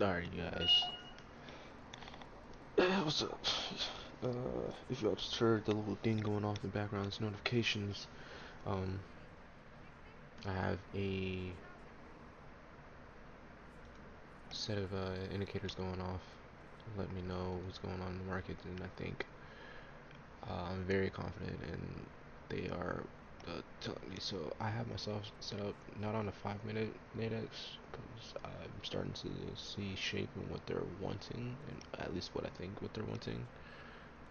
Alright, you guys. What's up? If y'all just heard the little thing going off in the background, it's notifications. Um, I have a set of indicators going off to let me know what's going on in the market, and I think I'm very confident, and they are telling me. So I have myself set up not on a 5-minute nadex because I'm starting to see shape in what they're wanting, and at least what I think what they're wanting,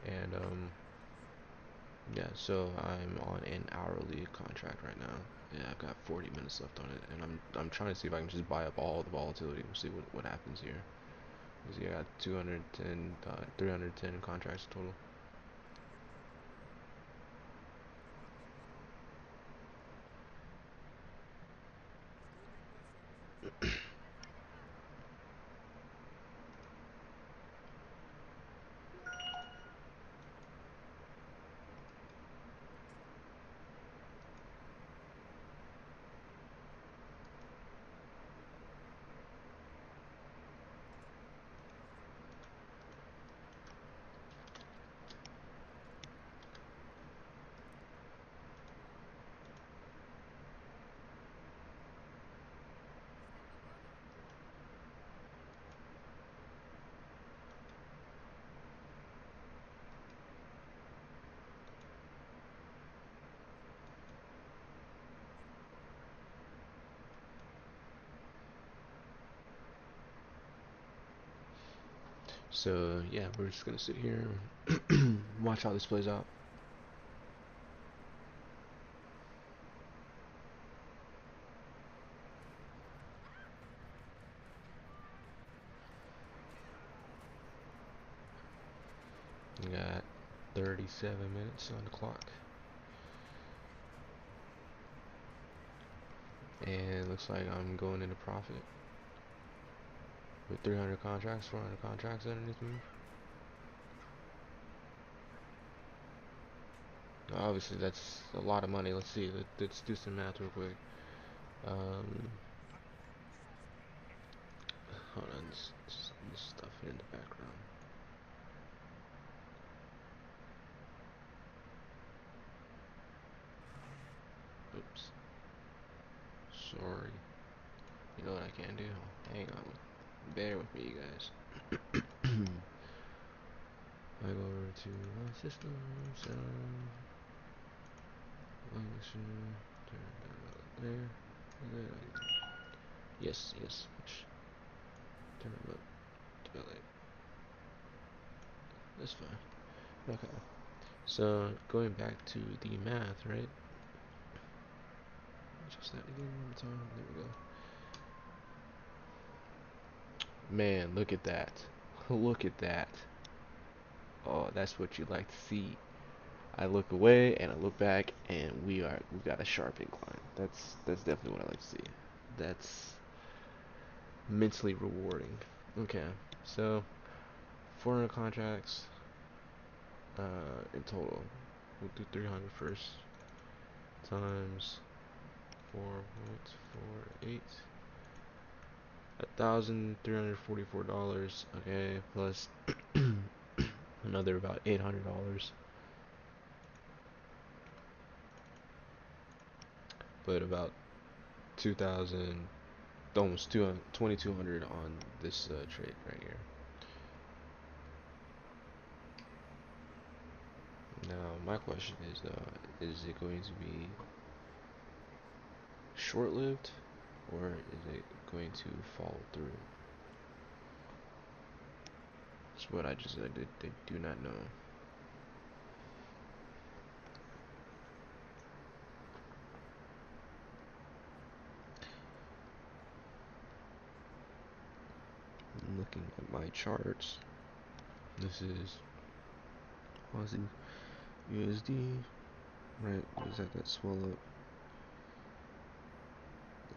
and yeah, so I'm on an hourly contract right now. Yeah, I've got 40 minutes left on it, and I'm trying to see if I can just buy up all the volatility. We'll see what happens here. Because yeah, I got 210, 310 contracts total. So yeah, we're just gonna sit here, watch how this plays out. We got 37 minutes on the clock, and it looks like I'm going into profit with 300 contracts, 400 contracts underneath me. Obviously, that's a lot of money. Let's see. Let's do some math real quick. Um, Hold on, this stuff in the background. Oops. Sorry. You know what I can do? Hang on. Bear with me, you guys. I go over to my system, sound, function, turn that there. Yes, yes. Turn them up to like that's fine. Okay. So going back to the math, right? Just that again one more time. There we go. Man, look at that. Look at that. Oh, that's what you like to see. I look away and I look back and we got a sharp incline. That's definitely what I like to see. That's mentally rewarding. Okay, so 400 contracts in total. We'll do 300 first times 4.48. $1,344. Okay, plus another about $800. But about 2,000, almost 2,200 on this trade right here. Now, my question is, is it going to be short-lived, or is it going to fall through? That's what I just said. They do not know. I'm looking at my charts. This is Aussie USD, right? Is that swell up?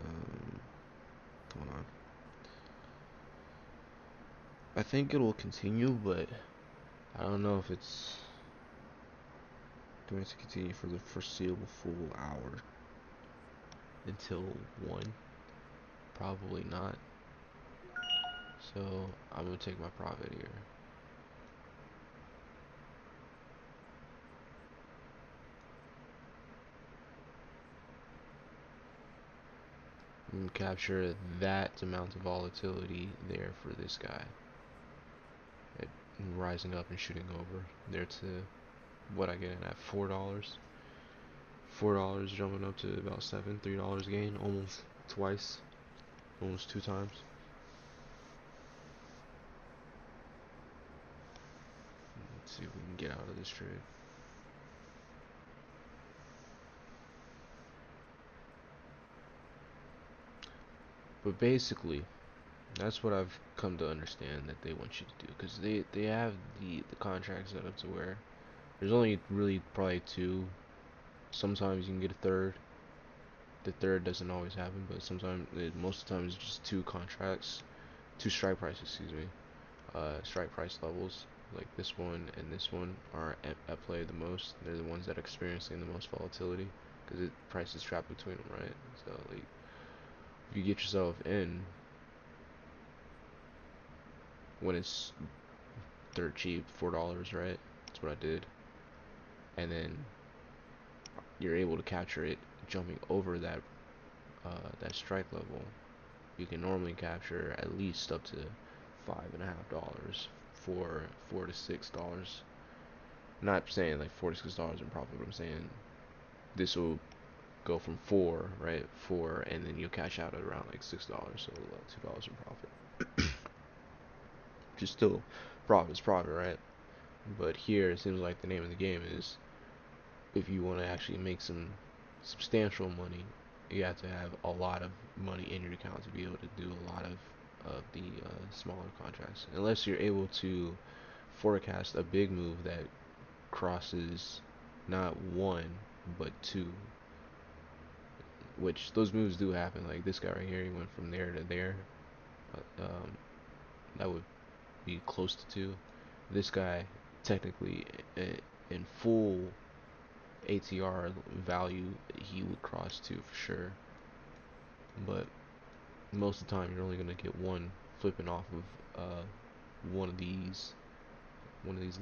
Um, Hold on. I think it'll continue, but I don't know if it's going to continue for the foreseeable full hour until 1. Probably not. So I'm gonna take my profit here. And capture that amount of volatility there for this guy. It, rising up and shooting over there to what I get in at $4. $4 jumping up to about $3 gain, almost twice, almost two times. Let's see if we can get out of this trade. But basically, that's what I've come to understand that they want you to do, because they have the contract set up to where there's only really probably two. Sometimes you can get a third. The third doesn't always happen, but sometimes, most of the time, it's just two contracts, two strike prices, excuse me. Strike price levels like this one and this one are at play the most. They're the ones that are experiencing the most volatility because the price is trapped between them, right? So like, if you get yourself in when it's dirt cheap, $4, right? That's what I did, and then you're able to capture it jumping over that strike level. You can normally capture at least up to $5.50, $4 to $6. Not saying like $4 to $6 in profit, but I'm saying this will go from four, right? Four, and then you'll cash out at around like $6, so $2 in profit. Just still, profit is profit, right? But here it seems like the name of the game is, if you want to actually make some substantial money, you have to have a lot of money in your account to be able to do a lot of the smaller contracts. Unless you're able to forecast a big move that crosses not one but two, which those moves do happen. Like this guy right here, he went from there to there. That would be close to two. This guy, technically, in full ATR value, he would cross two for sure. But most of the time, you're only gonna get one flipping off of one of these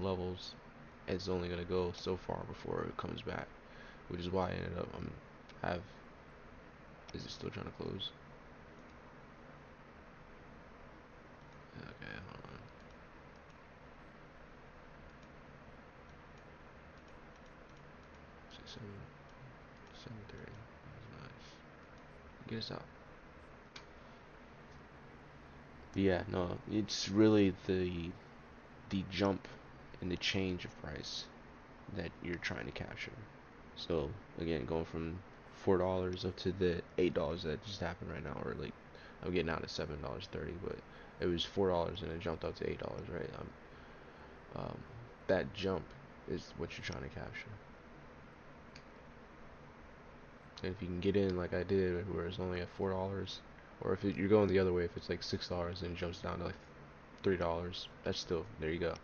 levels. It's only gonna go so far before it comes back, which is why I ended up have. Is it still trying to close? Okay, hold on. 6, 7, 7:30. That's nice. Get us out. But yeah, no, it's really the jump in the change of price that you're trying to capture. So again, going from $4 up to the $8 that just happened right now, or like I'm getting out at $7.30, but it was $4 and it jumped up to $8, right? Um, that jump is what you're trying to capture. And if you can get in like I did, where it's only at $4, or if you're going the other way, if it's like $6 and it jumps down to like $3, that's still, there you go.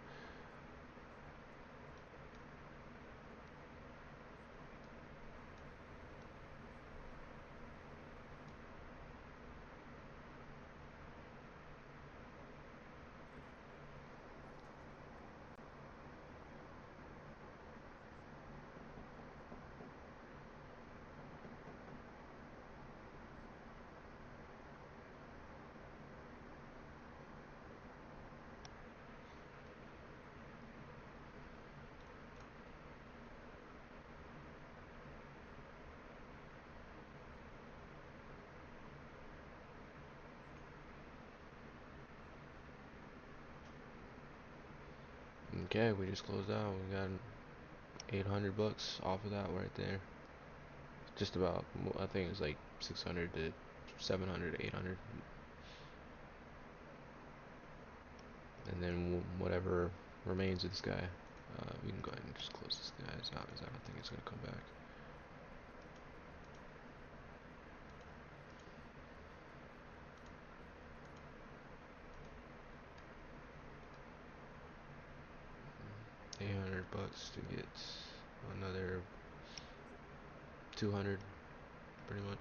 Okay, we just closed out. We got 800 bucks off of that right there. Just about. I think it's like 600 to 700, 800, and then whatever remains of this guy, we can go ahead and just close this guy's out because I don't think it's gonna come back. $800 to get another 200, pretty much.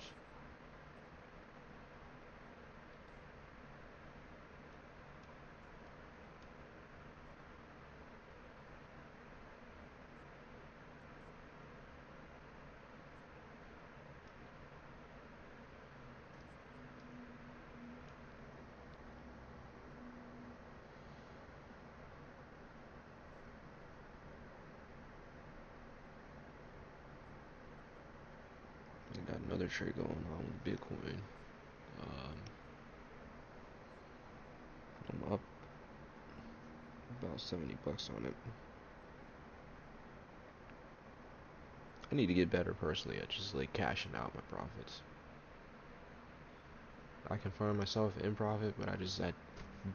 another trade going on with Bitcoin. Um, I'm up about 70 bucks on it. I need to get better personally at just like cashing out my profits. I can find myself in profit, but I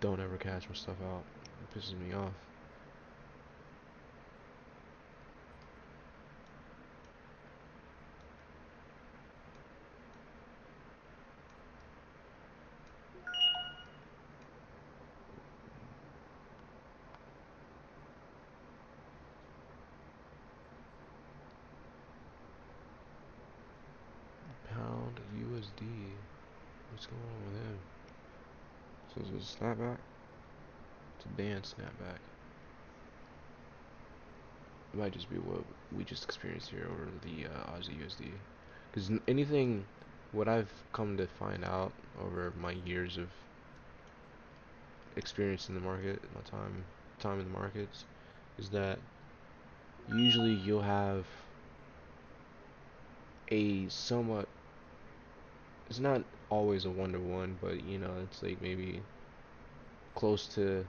don't ever cash my stuff out. It pisses me off. Pound USD. What's going on with him? So is it a snapback? It's a Dan snapback. It might just be what we just experienced here over the Aussie USD. Because anything, what I've come to find out over my years of experience in the market, my time in the markets, is that usually you'll have a somewhat, it's not always a one-to-one, but you know, it's like maybe close to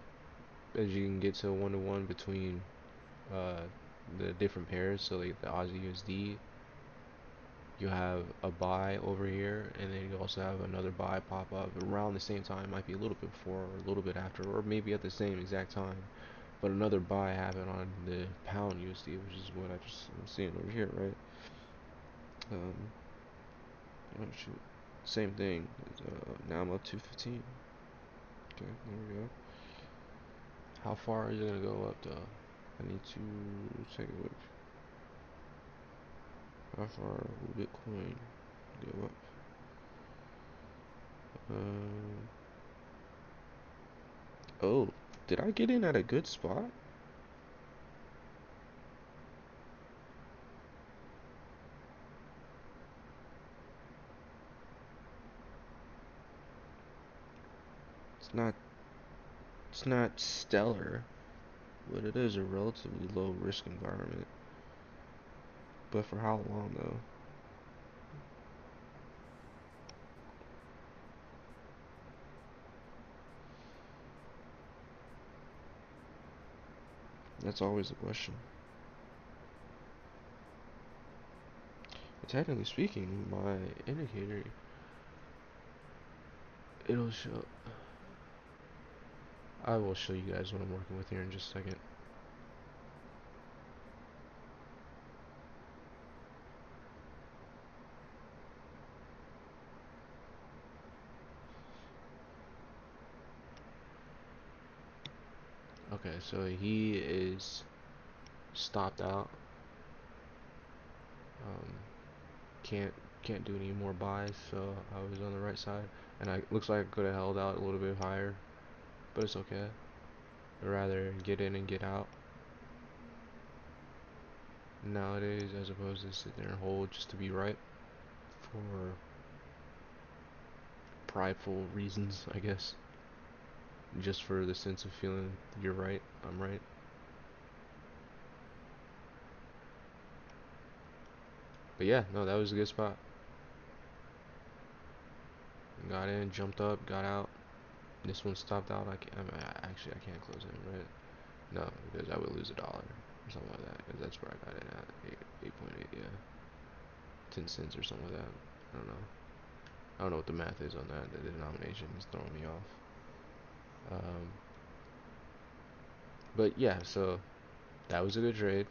as you can get to a one-to-one between uh, the different pairs. So like the Aussie USD, you have a buy over here, and then you also have another buy pop up around the same time. It might be a little bit before or a little bit after, or maybe at the same exact time. But another buy happened on the pound USD, which is what I'm seeing over here, right? Um, oh shoot, same thing. Now I'm up 215. Okay, there we go. How far is it gonna go up though? I need to take a look. How far will Bitcoin go up? Um, oh, did I get in at a good spot? It's not, it's not stellar, but it is a relatively low risk environment. But for how long though? That's always the question. But technically speaking, my indicator, it'll show. I will show you guys what I'm working with here in just a second. Okay, so he is stopped out. Um, can't can't do any more buys, so I was on the right side, and I looks like I could have held out a little bit higher, but it's okay. I'd rather get in and get out nowadays as opposed to sit there and hold just to be right for prideful reasons, I guess. Just for the sense of feeling you're right, I'm right. But yeah, no, that was a good spot. Got in, jumped up, got out. This one stopped out. Actually, I can't close in, right? No, because I would lose $1 or something like that. Because that's where I got in at 8.8, yeah, 10 cents or something like that. I don't know. I don't know what the math is on that. The denomination is throwing me off. Um, but yeah, so that was a good trade.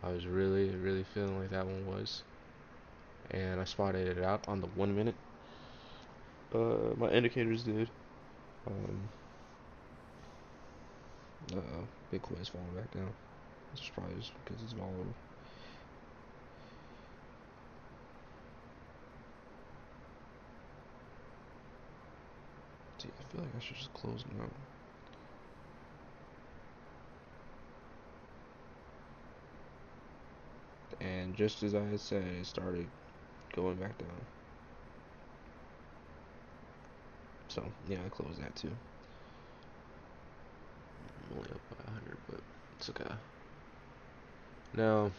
I was really, really feeling like that one was, and I spotted it out on the 1 minute. My indicators did. Um, Bitcoin is falling back down. It's probably just because it's volatile. See, I feel like I should just close them out. And just as I had said, it started going back down. So yeah, I closed that too. I'm only up by 100, but it's okay. Now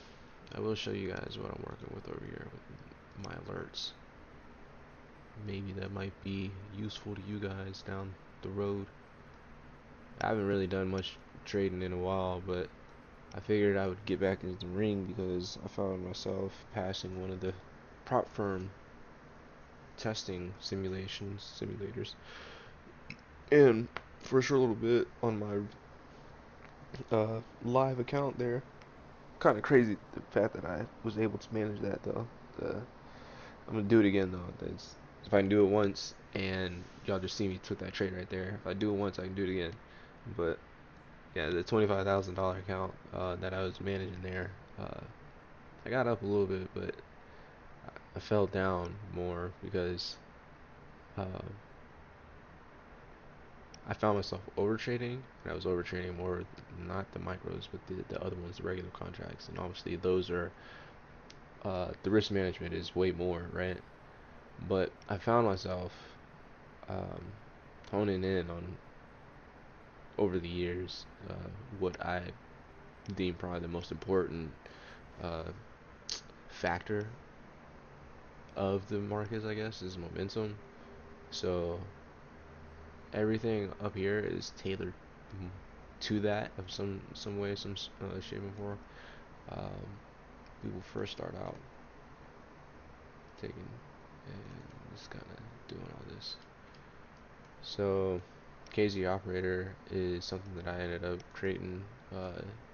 I will show you guys what I'm working with over here. my alerts. Maybe that might be useful to you guys down the road. I haven't really done much trading in a while, but I figured I would get back into the ring because I found myself passing one of the prop firm testing simulators, and for a short little bit on my live account there. Kind of crazy the fact that I was able to manage that though. I'm gonna do it again though. If I can do it once and y'all just see me took that trade right there. If I do it once, I can do it again. But yeah, the $25,000 account that I was managing there, I got up a little bit, but I fell down more because uh, I found myself over trading, and I was over trading more, not the micros, but the other ones, the regular contracts, and obviously those are the risk management is way more, right? But I found myself um, honing in on over the years what I deem probably the most important uh, factor of the markets, I guess, is momentum. So everything up here is tailored to that of some way, some shape and form. Um, People first start out taking and just kind of doing all this. So KZ operator is something that I ended up creating.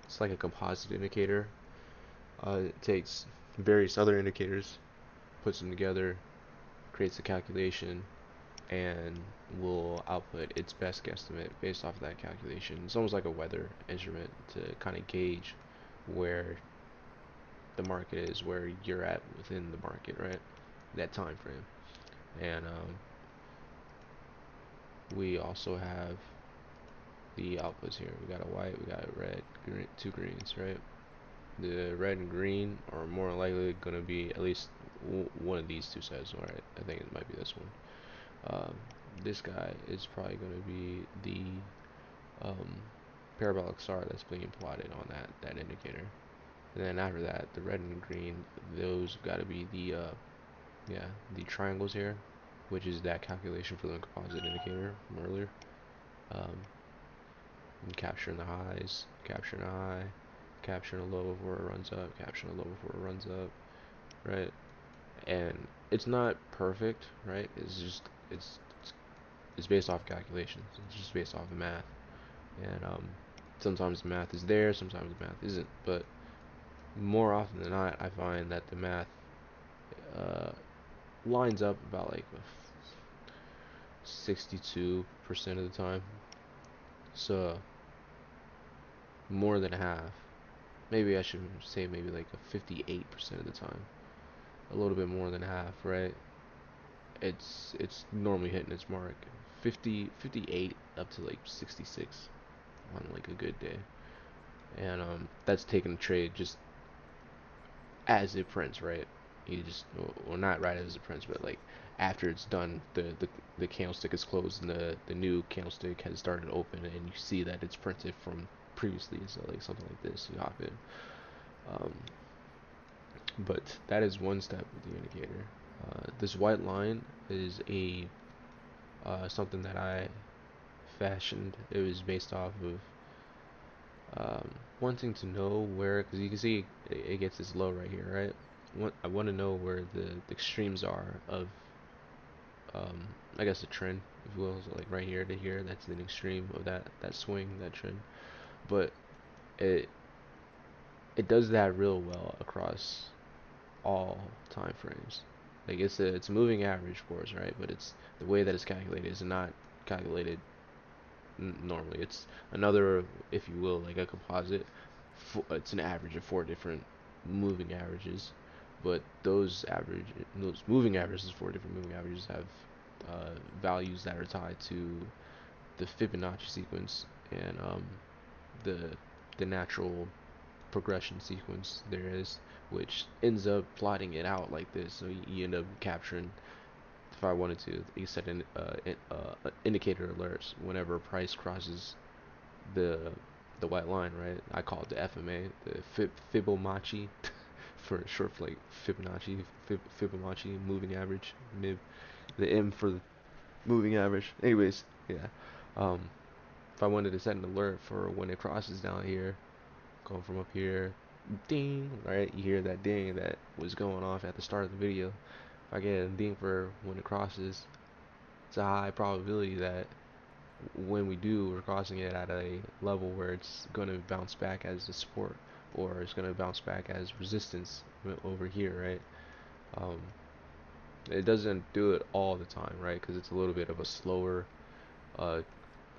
It's like a composite indicator. It takes various other indicators, puts them together, creates a calculation, and will output its best guesstimate based off of that calculation. It's almost like a weather instrument to kind of gauge where the market is, where you're at within the market, right? That time frame. And we also have the outputs here. We got a white, we got a red, green, two greens, right? The red and green are more likely going to be at least one of these two sides, right? I think it might be this one. This guy is probably going to be the parabolic star that's being plotted on that indicator. And then after that, the red and green, those got to be the triangles here, which is that calculation for the composite indicator from earlier. Um, and capturing the highs, capturing a high, capturing a low before it runs up, capturing a low before it runs up, right? And it's not perfect, right? It's based off calculations. It's just based off the math, and sometimes the math is there, sometimes the math isn't. But more often than not, I find that the math uh, lines up about like 62% of the time. So more than half. Maybe I should say maybe like a 58% of the time. A little bit more than half, right? It's normally hitting its mark. 58 up to like 66 on like a good day. And that's taking a trade just as it prints, right? You just, well, not right as it prints, but like after it's done, the candlestick is closed and the new candlestick has started to open, and you see that it's printed from previously. So like something like this, you hop in. Um, but that is one step with the indicator. This white line is a something that I fashioned. It was based off of wanting to know where, because you can see it gets this low right here, right? I want to know where the extremes are of, I guess, a trend, if you will. So like right here to here, that's an extreme of that swing, that trend. But it it does that real well across all time frames. Like it's a moving average, of course, right? But it's the way that it's calculated is not calculated normally. It's another, if you will, like a composite. It's an average of four different moving averages, but those moving averages, four different moving averages, have values that are tied to the Fibonacci sequence and the the natural progression sequence there is, which ends up plotting it out like this. So you end up capturing, if I wanted to, you set indicator alerts whenever price crosses the white line, right? I call it the FMA, the Fibonacci for short for like Fibonacci moving average, MIB, the M for the moving average. Anyways, yeah. Um, if I wanted to set an alert for when it crosses down here, going from up here, ding, right? You hear that ding that was going off at the start of the video. If I get a ding for when it crosses, it's a high probability that when we do, we're crossing it at a level where it's going to bounce back as a support, or it's going to bounce back as resistance over here, right? Um, it doesn't do it all the time, right? Because it's a little bit of a slower, uh,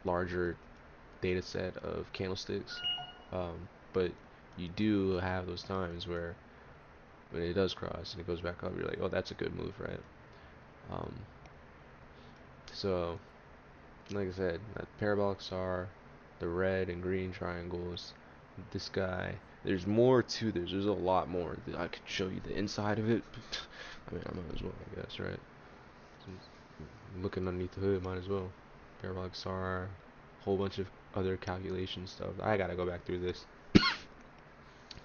larger data set of candlesticks. But you do have those times where when it does cross and it goes back up, you're like, oh, that's a good move, right? Um, so, like I said, parabolics are the red and green triangles. This guy, there's more to this. There's a lot more. I could show you the inside of it. I mean, I might as well, I guess, right? Looking underneath the hood, might as well. Parabolics are a whole bunch of other calculation stuff. I gotta go back through this,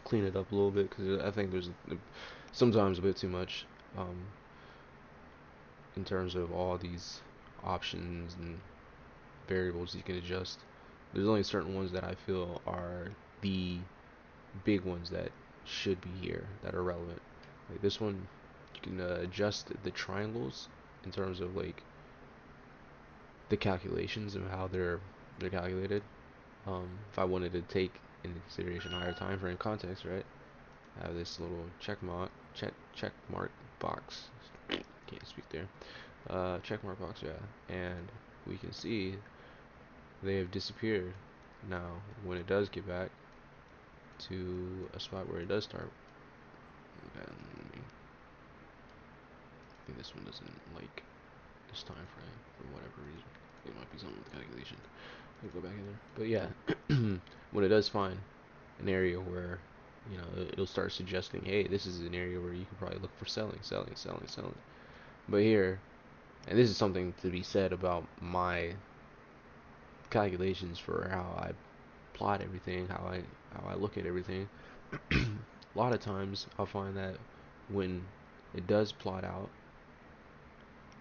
clean it up a little bit, because I think there's sometimes a bit too much in terms of all these options and variables you can adjust. There's only certain ones that I feel are the big ones that should be here that are relevant. Like this one, you can adjust the triangles in terms of like the calculations and how they're calculated. If I wanted to take into consideration higher time frame context, right? I have this little check mark box. Can't speak there. Check mark box, yeah, and we can see they have disappeared. Now, when it does get back to a spot where it does start, I think this one doesn't like this time frame for whatever reason. It might be something with the calculation. I'll go back in there. But yeah, when it does find an area where it'll start suggesting, hey, this is an area where you can probably look for selling. But here, and this is something to be said about my calculations for how I plot everything, how I look at everything. A lot of times I'll find that when it does plot out,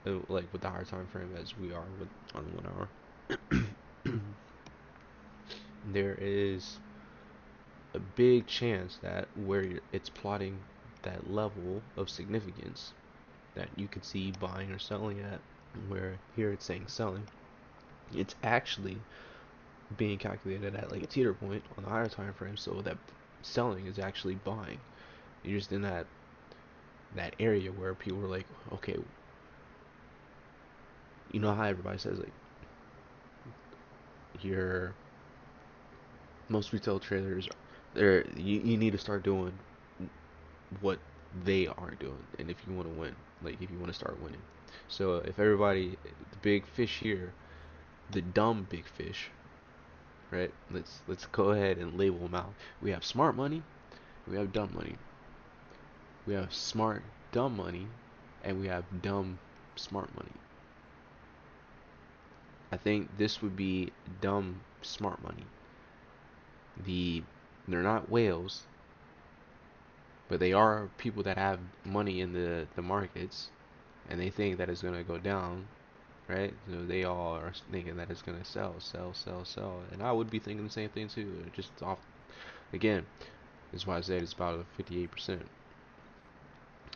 like with the higher time frame as we are with on the 1 hour, there is a big chance that where it's plotting that level of significance that you could see buying or selling at, where here it's saying selling, it's actually being calculated at like a teeter point on the higher time frame, so that selling is actually buying. You're just in that area where people are like, okay, you know how everybody says like your most retail traders, you need to start doing what they aren't doing, and if you want to win, like if you want to start winning. So if everybody, the big fish here, the dumb big fish, right? Let's go ahead and label them out. We have smart money, we have dumb money. We have smart dumb money, and we have dumb smart money. I think this would be dumb smart money. They're not whales, but they are people that have money in the markets, and they think that it's gonna go down, right? So they all are thinking that it's gonna sell, and I would be thinking the same thing too. Just off again, that's why I said it's about a 58%,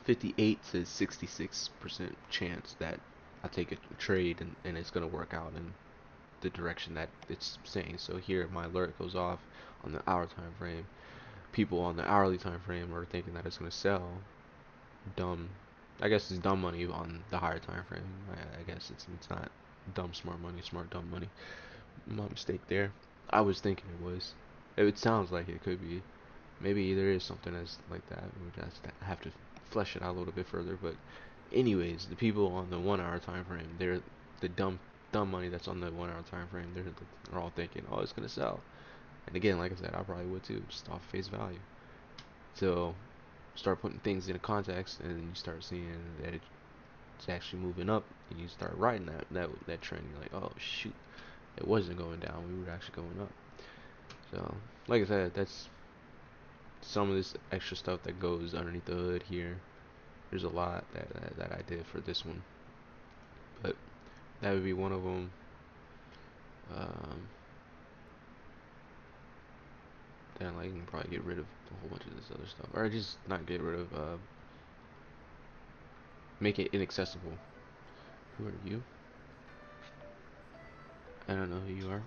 58 to 66% chance that I take a trade and it's gonna work out in the direction that it's saying. So here my alert goes off on the hour time frame. People on the hourly time frame are thinking that it's gonna sell. Dumb, I guess it's dumb money on the higher time frame. I guess it's not dumb smart money, smart dumb money. My mistake there. I was thinking it was. It sounds like it could be. Maybe there is something that's like that. We just have to flesh it out a little bit further. But anyways, the people on the 1 hour time frame, they're the dumb money that's on the 1 hour time frame. They're all thinking, oh, it's gonna sell. And again, like I said, I probably would too, just off face value. So start putting things into context, and you start seeing that it's actually moving up, and you start riding that trend. You're like, oh shoot, it wasn't going down. We were actually going up. So, like I said, that's some of this extra stuff that goes underneath the hood here. There's a lot that I did for this one, but that would be one of them. Um, then like you can probably get rid of a whole bunch of this other stuff, or just not get rid of. Make it inaccessible. Who are you? I don't know who you are.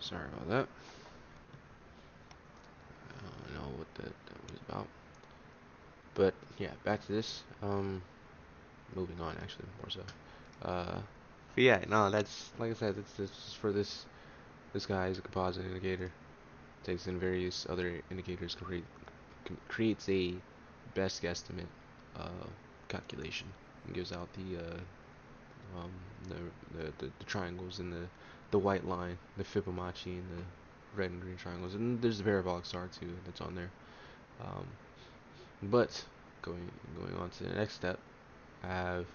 Sorry about that. I don't know what that was about. But yeah, back to this. Moving on actually more so. Uh, but yeah, no, that's like I said, it's just for this guy is a composite indicator. Takes in various other indicators, creates a best guesstimate calculation, and gives out um, the triangles and the white line, the Fibonacci and the red and green triangles, and there's the parabolic star too that's on there. Um, but going on to the next step, I have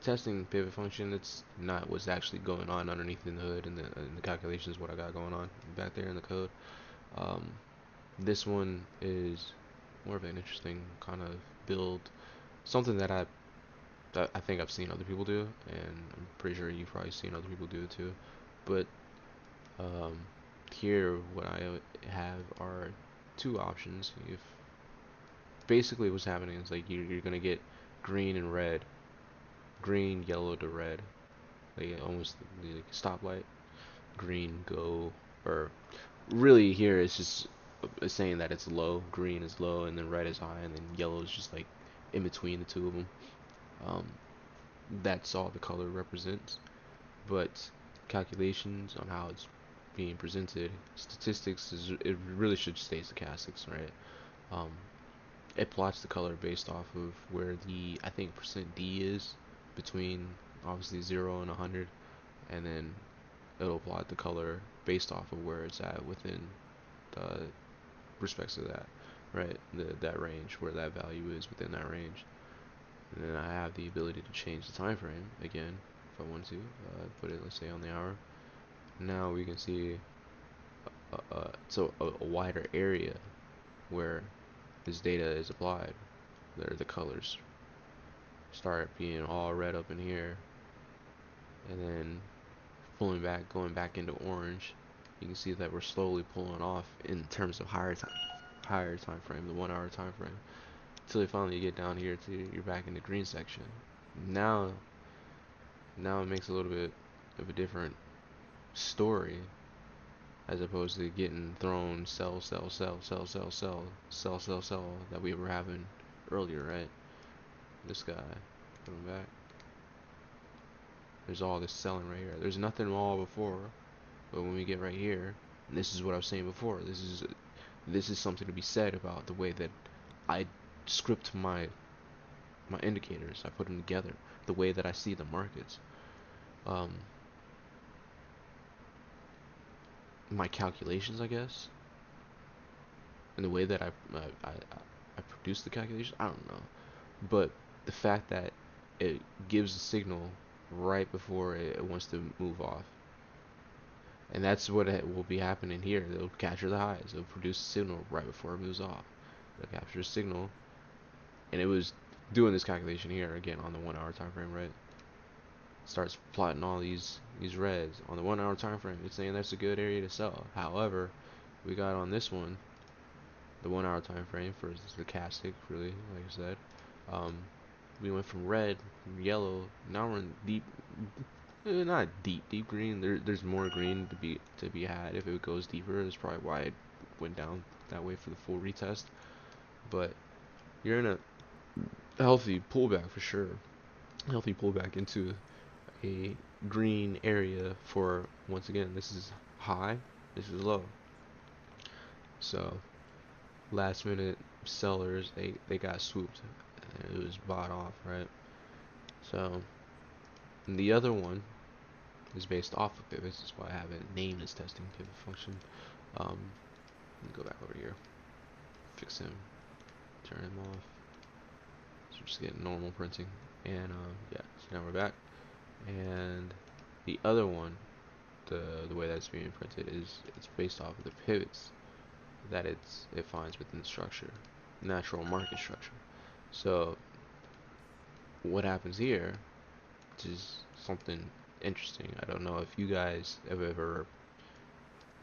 testing pivot function. It's not what's actually going on underneath in the hood, and the calculations what I got going on back there in the code. Um, this one is more of an interesting kind of build, something that I think I've seen other people do, and I'm pretty sure you've probably seen other people do it too. But um, here, what I have are two options. If basically what's happening is like you're gonna get green and red, green, yellow to red, like almost like a stoplight. Green go, or really here it's just saying that it's low. Green is low, and then red is high, and then yellow is just like in between the two of them. Um, that's all the color represents. But calculations on how it's being presented, statistics is it really should stay stochastics, right? Um, it plots the color based off of where the I think percent D is between obviously 0 and 100, and then it'll plot the color based off of where it's at within the respects of that, right? That range where that value is within that range. And then I have the ability to change the time frame again if I want to. Put it, let's say, on the hour. Now we can see so a wider area where this data is applied. There, the colors start being all red up in here, and then going back into orange. You can see that we're slowly pulling off in terms of higher time frame, the 1 hour time frame, until you finally get down here to you're back in the green section. Now, now it makes a little bit of a different story as opposed to getting thrown sell that we were having earlier, right? This guy coming back. There's all this selling right here. There's nothing all before, but when we get right here, and this is what I was saying before. This is something to be said about the way that I script my indicators. I put them together. The way that I see the markets. Um, my calculations, I guess, and the way that I produce the calculation. I don't know, but the fact that it gives a signal right before it wants to move off, and that's what it will be happening here. It'll capture the highs. It'll produce a signal right before it moves off. It'll capture a signal, and it was doing this calculation here again on the 1 hour time frame, right? Starts plotting all these reds on the 1 hour time frame. It's saying that's a good area to sell. However, we got on this one the 1 hour time frame for stochastic, really, like I said. Um, we went from red, yellow. Now we're in deep, not deep green. There's more green to be had if it goes deeper. That's probably why it went down that way for the full retest. But you're in a healthy pullback for sure. healthy pullback into a green area for, once again, this is high, this is low. So last minute sellers, they got swooped and it was bought off, right? So the other one is based off of pivots. That's why I haven't named this testing pivot function. Let me go back over here, fix him, turn him off. So just get normal printing, and yeah. So now we're back, and the other one, the way that's being printed is it's based off of the pivots that it finds within the structure, natural market structure. So what happens here is something interesting. I don't know if you guys have ever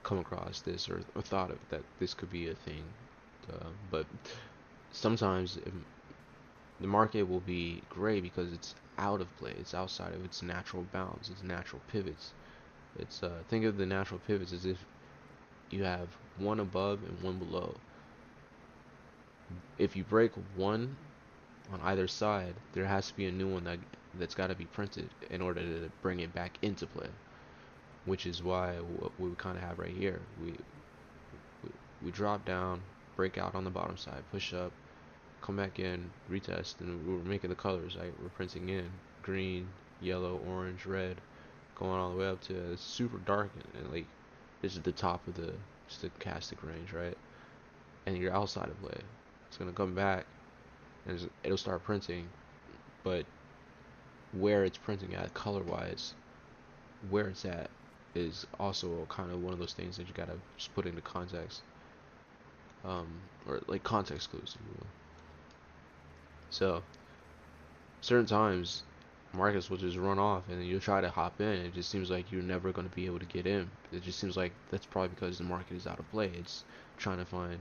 come across this or thought of that this could be a thing, but sometimes the market will be gray because it's out of play. It's outside of its natural bounds, its natural pivots. It's think of the natural pivots as if you have one above and one below. If you break one on either side, there has to be a new one that's got to be printed in order to bring it back into play. Which is why what we kind of have right here. We drop down, break out on the bottom side, push up, come back in, retest, and we're making the colors. Right? We're printing in green, yellow, orange, red, going all the way up to super dark, and like this is the top of the stochastic range, right? And you're outside of play. It's gonna come back and it'll start printing, but where it's printing at color wise, where it's at is also kind of one of those things that you gotta just put into context, or like context clues, if you will. So certain times markets will just run off and then you'll try to hop in. It just seems like you're never going to be able to get in. It just seems like that's probably because the market is out of play. It's trying to find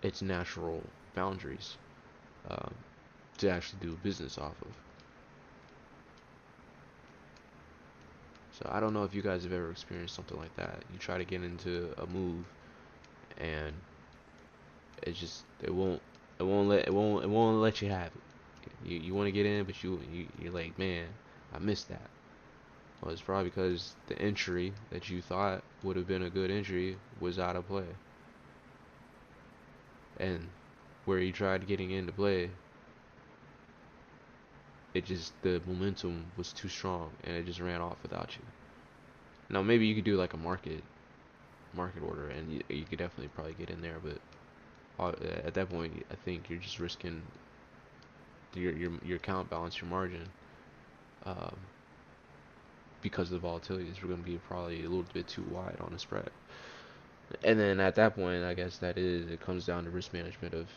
its natural boundaries, um, to actually do business off of. So I don't know if you guys have ever experienced something like that. You try to get into a move and it won't let you have it. You want to get in, but you're like, man, I missed that. Well, it's probably because the entry that you thought would have been a good entry was out of play. And where you tried getting into play, the momentum was too strong and it just ran off without you. Now maybe you could do like a market order and you could definitely probably get in there, but at that point I think you're just risking your account balance, your margin, um, because the volatility is going to be probably a little bit too wide on the spread. And then at that point, I guess it comes down to risk management of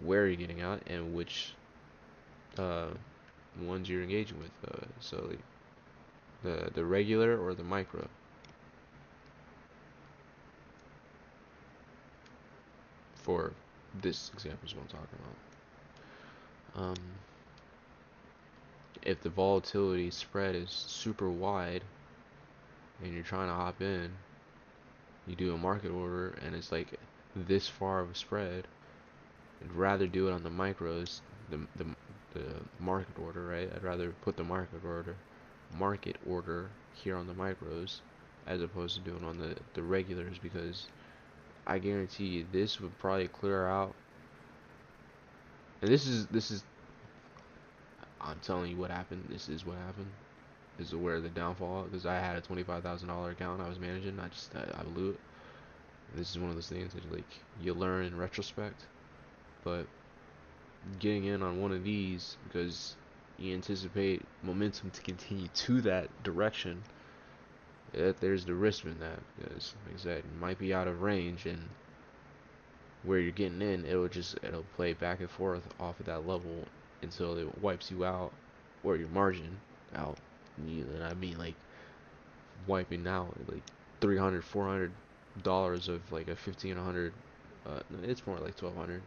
where you're getting out and which uh, ones you're engaging with. So the regular or the micro. For this example is what I'm talking about. If the volatility spread is super wide and you're trying to hop in, you do a market order and it's like this far of a spread. I'd rather do it on the micros, the market order, right? I'd rather put the market order here on the micros as opposed to doing on the regulars, because I guarantee you this would probably clear out. And this is I'm telling you what happened. This is what happened. This is where the downfall, because I had a $25,000 account I was managing. I blew it. This is one of those things that like you learn in retrospect, but getting in on one of these because you anticipate momentum to continue to that direction, there's the risk in that, because like I said, it might be out of range, and where you're getting in, it'll play back and forth off of that level until it wipes you out, or your margin out. And I mean like wiping out like 300 $400 of like a 1500, it's more like 1200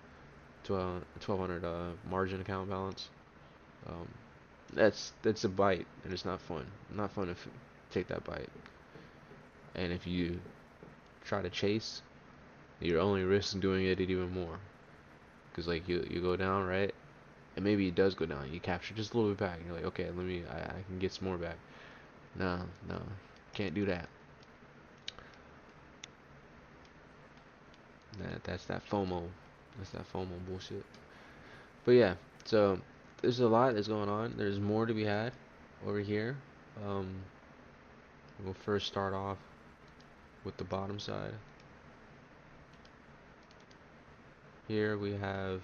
margin account balance. um, that's a bite, and it's not fun. Not fun to take that bite. And if you try to chase, you're only risking doing it even more. Because like you go down, right, and maybe it does go down. You capture just a little bit back, and you're like, okay, I can get some more back. No, no, can't do that. That's that FOMO. That's that FOMO bullshit. But yeah, so there's a lot that's going on. There's more to be had over here. Um, we'll first start off with the bottom side. Here we have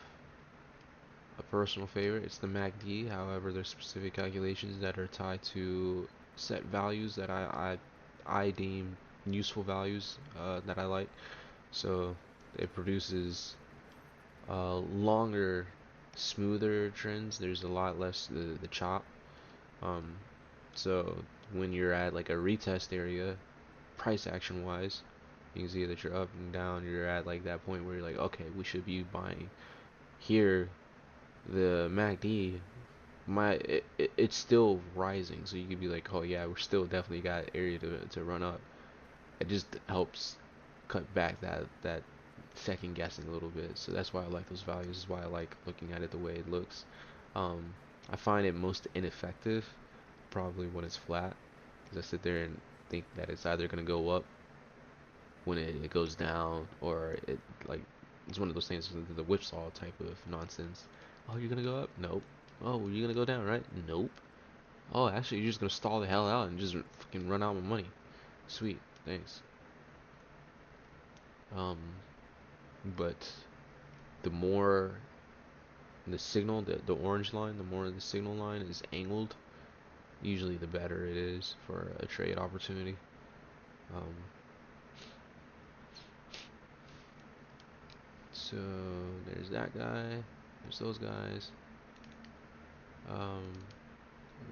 a personal favorite. It's the MACD. However, there's specific calculations that are tied to set values that I deem useful values that I like. So it produces longer, smoother trends. There's a lot less the chop. Um, so when you're at like a retest area, price action wise, you can see that you're up and down. You're at like that point where you're like, okay, we should be buying. Here, the MACD, it's still rising, so you could be like, oh yeah, we're still definitely got area to run up. It just helps cut back that second guessing a little bit. So that's why I like those values. Is why I like looking at it the way it looks. Um, I find it most ineffective probably when it's flat, because I sit there and think that it's either gonna go up when it goes down, or it like it's one of those things, the whipsaw type of nonsense. Oh, you're gonna go up? Nope. Oh, you're gonna go down, right? Nope. Oh, actually, you're just gonna stall the hell out and just fucking run out of money. Sweet, thanks. Um, but the more the signal, the orange line, the more the signal line is angled, usually the better it is for a trade opportunity. Um, so there's that guy. There's those guys. Um,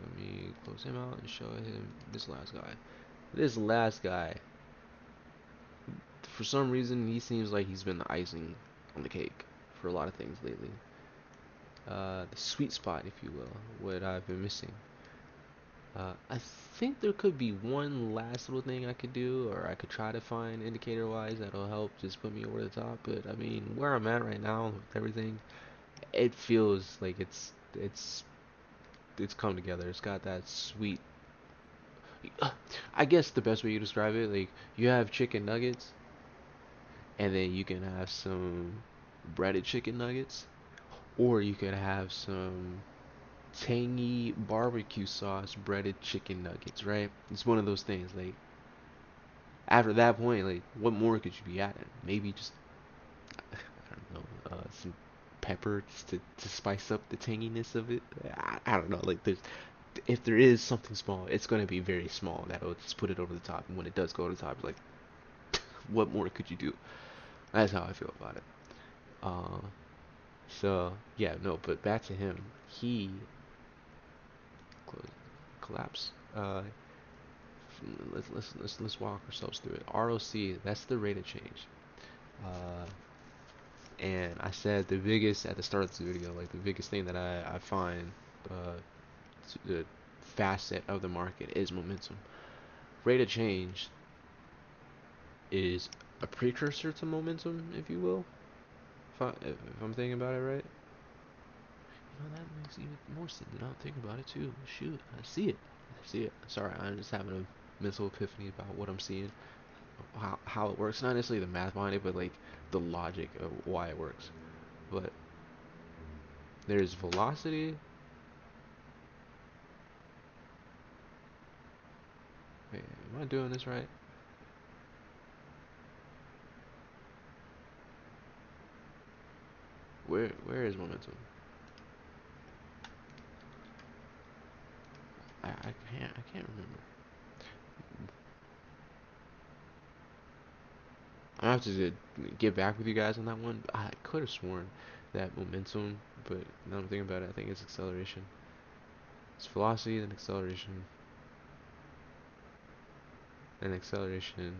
Let me close him out and show him this last guy. This last guy, for some reason, he seems like he's been the icing on the cake for a lot of things lately. The sweet spot, if you will, what I've been missing. I think there could be one last little thing I could do, or I could try to find indicator-wise that'll help just put me over the top. But I mean, where I'm at right now with everything, it feels like it's come together. It's got that sweet. I guess the best way you describe it, like you have chicken nuggets, and then you can have some breaded chicken nuggets, or you could have some tangy barbecue sauce breaded chicken nuggets, right? It's one of those things. Like after that point, like what more could you be adding? Maybe just I don't know, some pepper just to spice up the tanginess of it. I don't know. Like there's if there is something small, it's going to be very small that'll just put it over the top. And when it does go to the top, it's like, what more could you do? That's how I feel about it. Uh, so yeah, no, but back to him. He close, collapse. Let's walk ourselves through it. ROC, that's the rate of change. Uh, and I said the biggest at the start of the video, like the biggest thing that I find uh, the facet of the market is momentum. Rate of change is a precursor to momentum, if you will. If I'm thinking about it right. You know, that makes even more sense now I think about it too. Shoot, I see it. I see it. Sorry, I'm just having a mental epiphany about what I'm seeing, how it works. Not necessarily the math behind it, but like the logic of why it works. But there's velocity. Wait, am I doing this right? Where is momentum? I can't remember. I have to get back with you guys on that one. I could have sworn that momentum, but now I'm thinking about it, I think it's acceleration. It's velocity, then acceleration, then acceleration.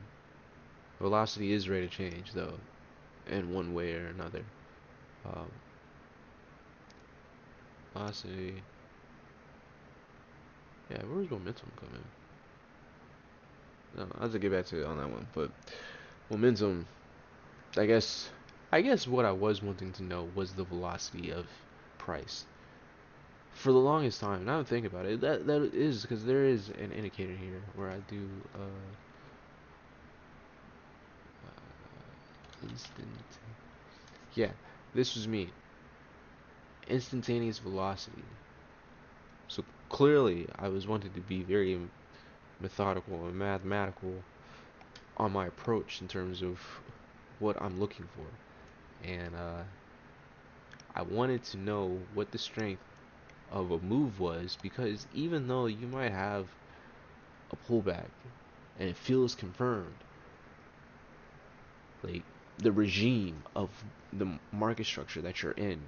Velocity is rate of change, though, in one way or another. Um, Velocity. Yeah, where's momentum coming? No, I'll have to get back to it on that one. But momentum, I guess, I guess what I was wanting to know was the velocity of price. For the longest time, now I'm thinking about it, that is because there is an indicator here where I do instant. Yeah, this was me. Instantaneous velocity. So clearly, I was wanting to be very methodical and mathematical on my approach in terms of what I'm looking for, and I wanted to know what the strength of a move was because even though you might have a pullback and it feels confirmed, like the regime of the market structure that you're in,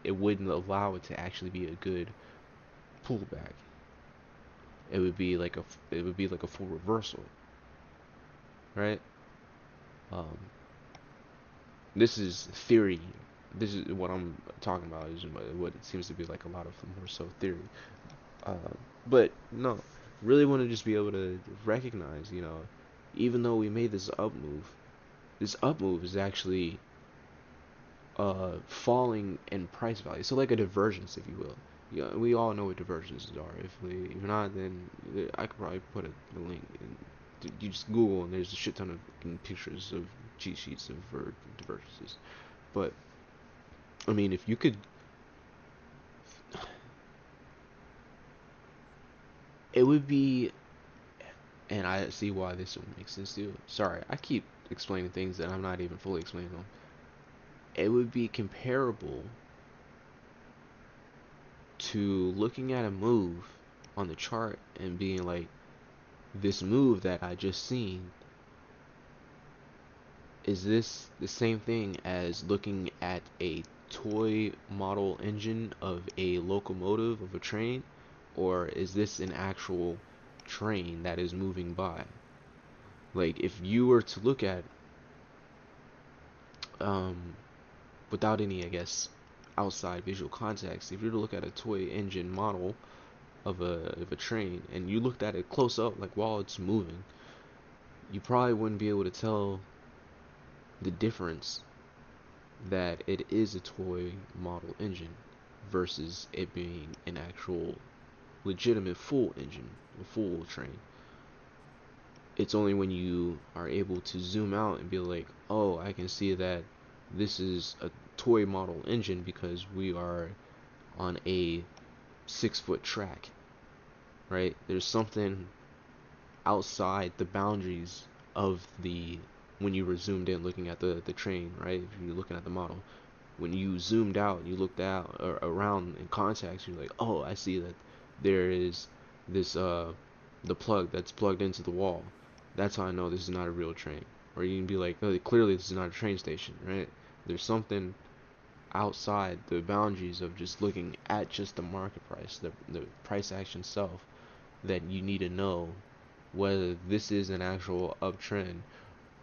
it wouldn't allow it to actually be a good pullback. It would be like a full reversal, right? Um, this is theory. This is what I'm talking about. Is what it seems to be like a lot of more so theory. Uh, but no, really want to just be able to recognize, even though we made this up move is actually falling in price value. So like a divergence, if you will. Yeah, we all know what divergences are. If not, then I could probably put a link. You just Google and there's a shit ton of pictures of cheat sheets of for divergences. But I mean, if you could, it would be, and I see why this would make sense too. Sorry, I keep explaining things that I'm not even fully explaining them. It would be comparable to looking at a move on the chart and being like, this move that I just seen, is this the same thing as looking at a toy model engine of a locomotive of a train, or is this an actual train that is moving by? Like if you were to look at um without any, I guess, outside visual context, if you were to look at a toy engine model of a train and you looked at it close up, like while it's moving, you probably wouldn't be able to tell the difference that it is a toy model engine versus it being an actual legitimate full engine, a full train. It's only when you are able to zoom out and be like, oh, I can see that this is a toy model engine because we are on a 6 foot track, right? There's something outside the boundaries of the when you were zoomed in looking at the train, right? If you're looking at the model, when you zoomed out, you looked out or around in context, you're like, oh, I see that there is this the plug that's plugged into the wall. That's how I know this is not a real train. Or you can be like, oh, clearly this is not a train station, right? There's something outside the boundaries of just looking at just the market price, the price action itself, that you need to know whether this is an actual uptrend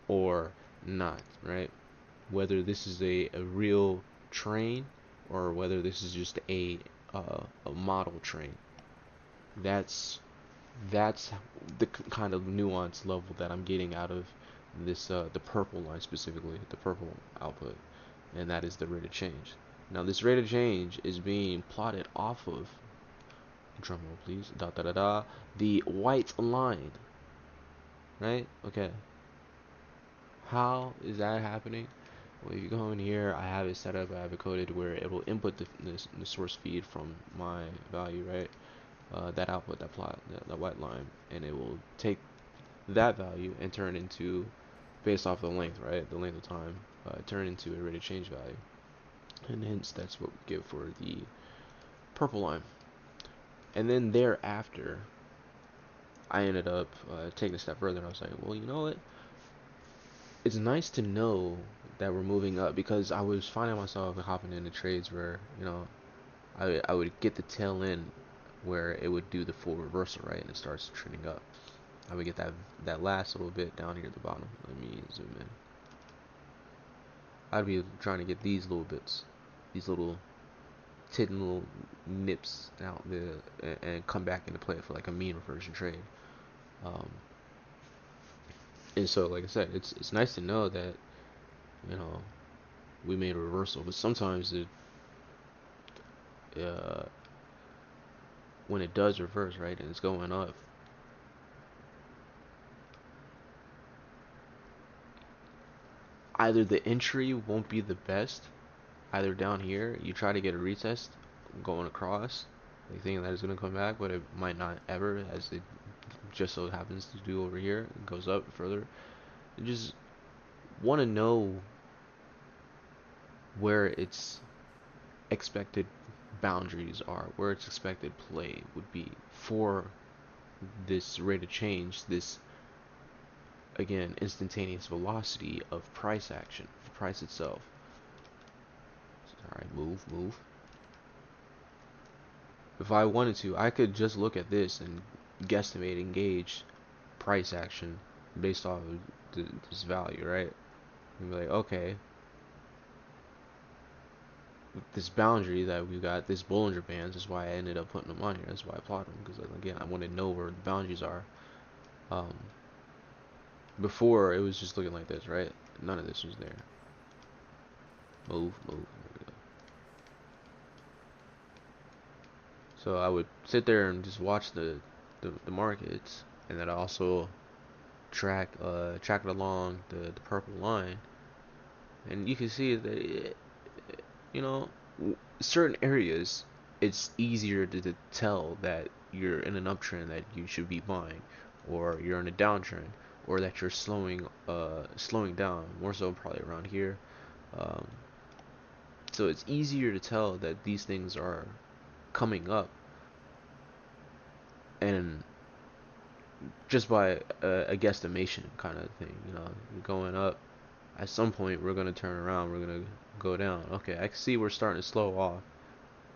or not, right? Whether this is a real train or whether this is just a model train. That's that's the kind of nuance level that I'm getting out of this the purple line specifically, the purple output, and that is the rate of change. Now this rate of change is being plotted off of, drum roll please, da da da da, the white line, right? Okay, how is that happening? Well, if you go in here, I have it set up, I have it coded where it will input the source feed from my value, right? That output, that plot, that white line, and it will take that value and turn into, based off the length, right? The length of time, turn into a rate of change value. And hence, that's what we give for the purple line. And then thereafter, I ended up taking a step further and I was like, well, you know what? It's nice to know that we're moving up because I was finding myself hopping into trades where, I would get the tail end where it would do the full reversal, right, and it starts trending up. I would get that last little bit down here at the bottom. Let me zoom in. I'd be trying to get these little bits, these little hidden little nips out there, and come back into play for like a mean reversion trade. Um, and so, like I said, it's nice to know that you know we made a reversal, but sometimes uh, when it does reverse, right, and it's going up, either the entry won't be the best, either down here you try to get a retest going across, like thinking that it's gonna come back, but it might not ever, as it just so happens to do over here. It goes up further. You just want to know where its expected boundaries are, where its expected play would be for this rate of change, this again instantaneous velocity of price action, the price itself. Alright, move. If I wanted to, I could just look at this and guesstimate and gauge price action based off of this value, right? And be like, okay, this boundary that we got, this Bollinger Bands, is why I ended up putting them on here. That's why I plot them, because again, I want to know where the boundaries are. Um, Before it was just looking like this, right? None of this was there. Move. There we go. So I would sit there and just watch the markets, and then I also track it along the purple line, and you can see that you know, certain areas, it's easier to tell that you're in an uptrend that you should be buying, or you're in a downtrend, or that you're slowing down. More so probably around here. Um, so it's easier to tell that these things are coming up, and just by a guesstimation kind of thing. Going up. At some point, we're gonna turn around. We're gonna go down. Okay, I can see we're starting to slow off.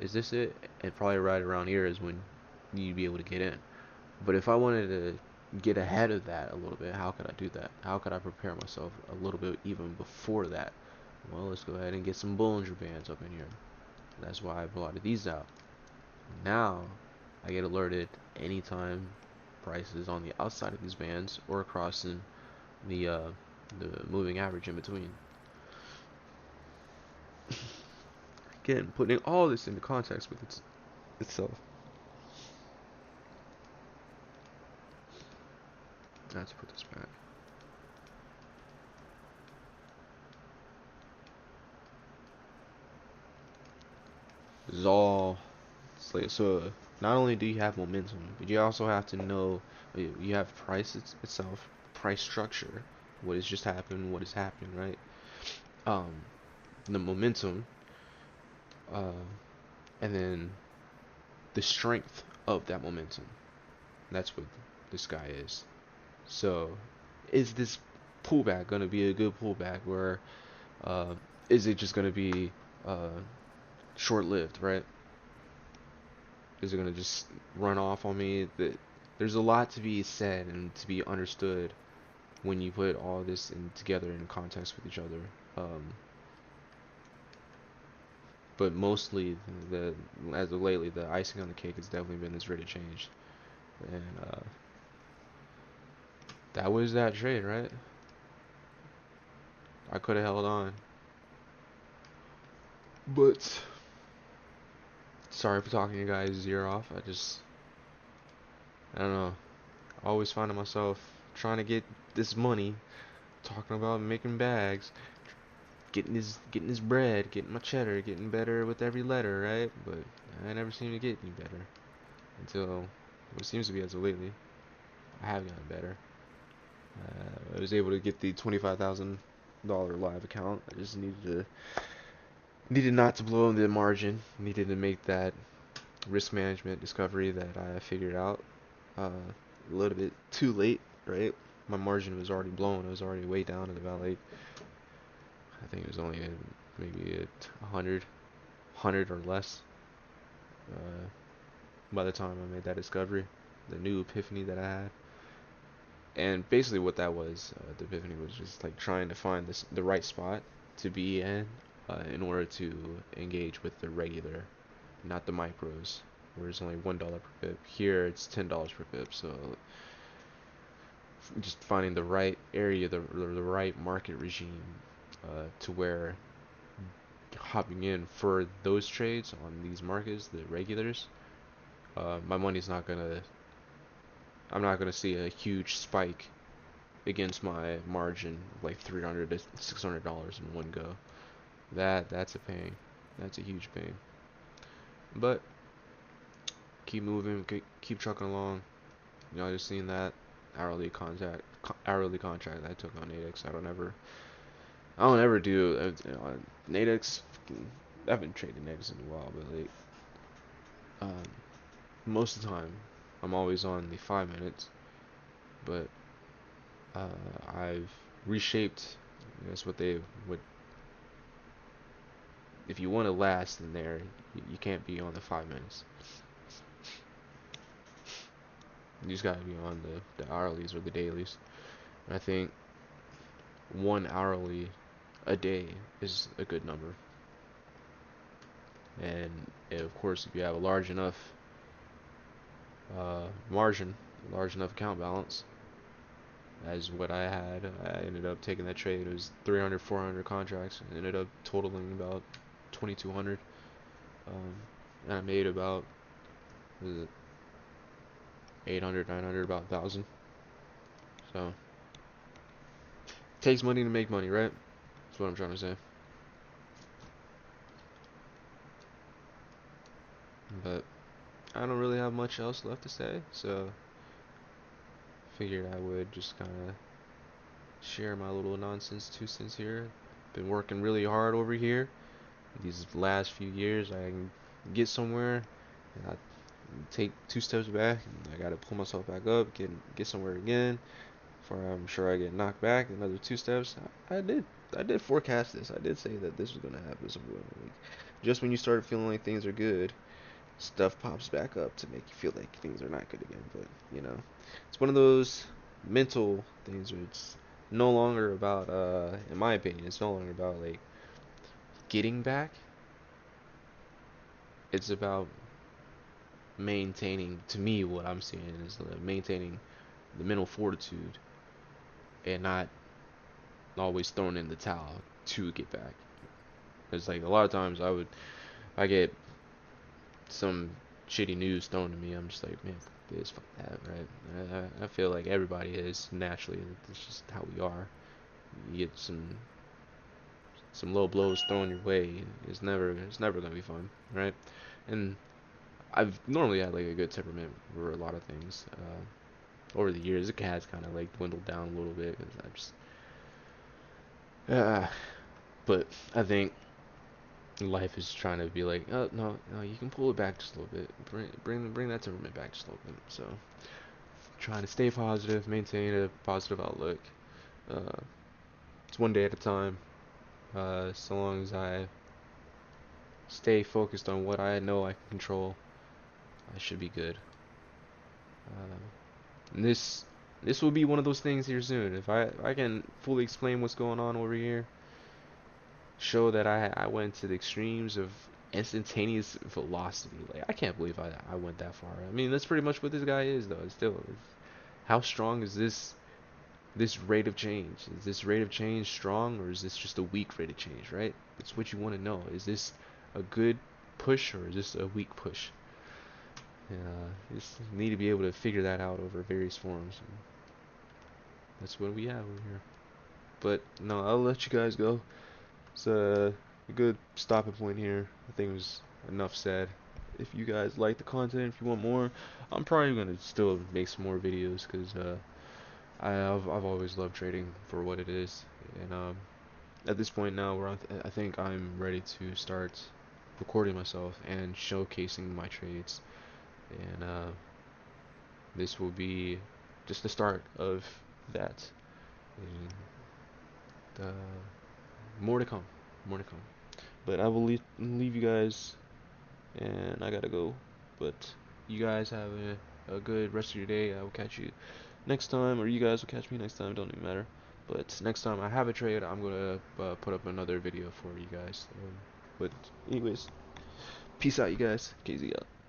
Is this it? And probably right around here is when you'd be able to get in. But if I wanted to get ahead of that a little bit, how could I do that? How could I prepare myself a little bit even before that? Well, let's go ahead and get some Bollinger Bands up in here. That's why I plotted these out. Now, I get alerted anytime prices on the outside of these bands or crossing the moving average in between. Again, putting all this into context with itself. Let's put this back. This is all so. Not only do you have momentum, but you also have to know you have price itself, price structure, what has just happened, what is happening, right? Um, the momentum, uh, and then the strength of that momentum. That's what this guy is. So, is this pullback going to be a good pullback, where uh, is it just going to be uh, short-lived, right? Is it going to just run off on me? There's a lot to be said and to be understood when you put all this together in context with each other. But mostly, as of lately, the icing on the cake has definitely been this rate of change. And that was that trade, right? I could have held on. But sorry for talking you guys' ear off. I don't know. I always find myself trying to get this money, talking about making bags, getting this bread, getting my cheddar, getting better with every letter, right? But I never seem to get any better until what seems to be as of lately. I have gotten better. I was able to get the $25,000 live account. I just needed not to blow the margin. Needed to make that risk management discovery that I figured out a little bit too late, right? My margin was already blown. It was already way down at about like, I think it was only maybe at 100 or less uh, by the time I made that discovery, the new epiphany that I had. And basically what that was, the epiphany was just like trying to find the right spot to be in order to engage with the regular, not the micros, where it's only $1 per pip. Here it's $10 per pip. So just finding the right area, the right market regime, to where hopping in for those trades on these markets, the regulars, My money's not gonna. I'm not gonna see a huge spike against my margin, like $300 to $600 in one go. That's a pain. That's a huge pain. But keep moving, keep trucking along. You know, I just seen that hourly contract I took on Nadex. I don't ever do Nadex. I haven't traded Nadex in a while, but like um, most of the time, I'm always on the 5 minutes. But I've reshaped. That's what they would. If you want to last in there, you can't be on the 5 minutes. You just gotta be on the hourlies or the dailies. And I think one hourly a day is a good number. And of course, if you have a large enough margin, large enough account balance, as what I had, I ended up taking that trade. It was 300, 400 contracts. It ended up totaling about 2,200. And I made about, was it 800, 900, about 1,000. So, it takes money to make money, right? That's what I'm trying to say. But I don't really have much else left to say, so figured I would just kind of share my little nonsense 2 cents here. Been working really hard over here these last few years. I can get somewhere and I take 2 steps back and I gotta pull myself back up, get somewhere again before I'm sure I get knocked back another 2 steps. I did forecast this. I did say that this was gonna happen somewhere. Like, just when you start feeling like things are good, stuff pops back up to make you feel like things are not good again. But you know, it's one of those mental things where it's no longer about in my opinion, it's no longer about like getting back. It's about maintaining, to me, what I'm seeing is maintaining the mental fortitude and not always throwing in the towel to get back. Because like a lot of times I get some shitty news thrown to me. I'm just like, man, fuck this, fuck that, right? I feel like everybody is naturally. It's just how we are. You get some low blows thrown your way. It's never gonna be fun, right? And I've normally had like a good temperament for a lot of things. Over the years, it has kind of like dwindled down a little bit because I just, uh, but I think life is trying to be like, oh no, no, you can pull it back just a little bit, bring that temperament back just a little bit. So trying to stay positive, maintain a positive outlook. Uh, it's one day at a time. So long as I stay focused on what I know I can control, I should be good. Uh, and this will be one of those things here soon. If I can fully explain what's going on over here, show that I went to the extremes of instantaneous velocity. Like I can't believe I went that far. I mean that's pretty much what this guy is though. How strong is this rate of change? Is this rate of change strong or is this just a weak rate of change, right? That's what you want to know. Is this a good push or is this a weak push? You just need to be able to figure that out over various forms. And that's what we have over here. But no, I'll let you guys go. It's a good stopping point here. I think it was enough said. If you guys like the content, if you want more, I'm probably gonna still make some more videos because I've always loved trading for what it is, and at this point now, where I think I'm ready to start recording myself and showcasing my trades, and this will be just the start of that. And more to come, more to come. But I will leave you guys, and I gotta go. But you guys have a good rest of your day. I will catch you next time, or you guys will catch me next time. Don't even matter. But next time I have a trade, I'm gonna put up another video for you guys. But anyways, peace out, you guys. KZ out.